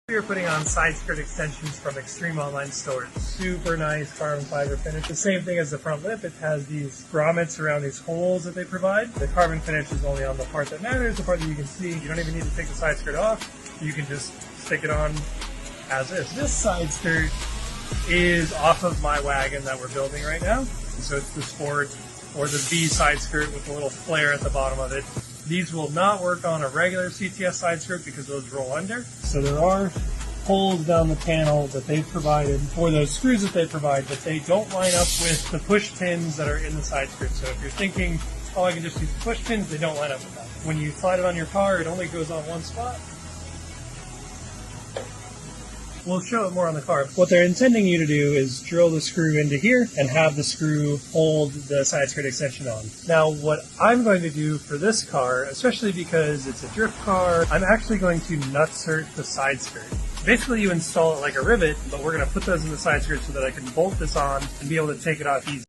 We are putting on side skirt extensions from Extreme Online Stores. Super nice carbon fiber finish. The same thing as the front lip. It has these grommets around these holes that they provide. The carbon finish is only on the part that matters, the part that you can see. You don't even need to take the side skirt off. You can just stick it on as is. This side skirt is off of my wagon that we're building right now. So it's the Sport or the V side skirt with a little flare at the bottom of it. These will not work on a regular CTS side skirt because those roll under. So there are holes down the panel that they've provided for those screws that they provide, but they don't line up with the push pins that are in the side skirt. So if you're thinking, oh, I can just use the push pins, they don't line up with that. When you slide it on your car, it only goes on one spot. We'll show it more on the car. What they're intending you to do is drill the screw into here and have the screw hold the side skirt extension on. Now, what I'm going to do for this car, especially because it's a drift car, I'm actually going to nutsert the side skirt. Basically, you install it like a rivet, but we're going to put those in the side skirt so that I can bolt this on and be able to take it off easy.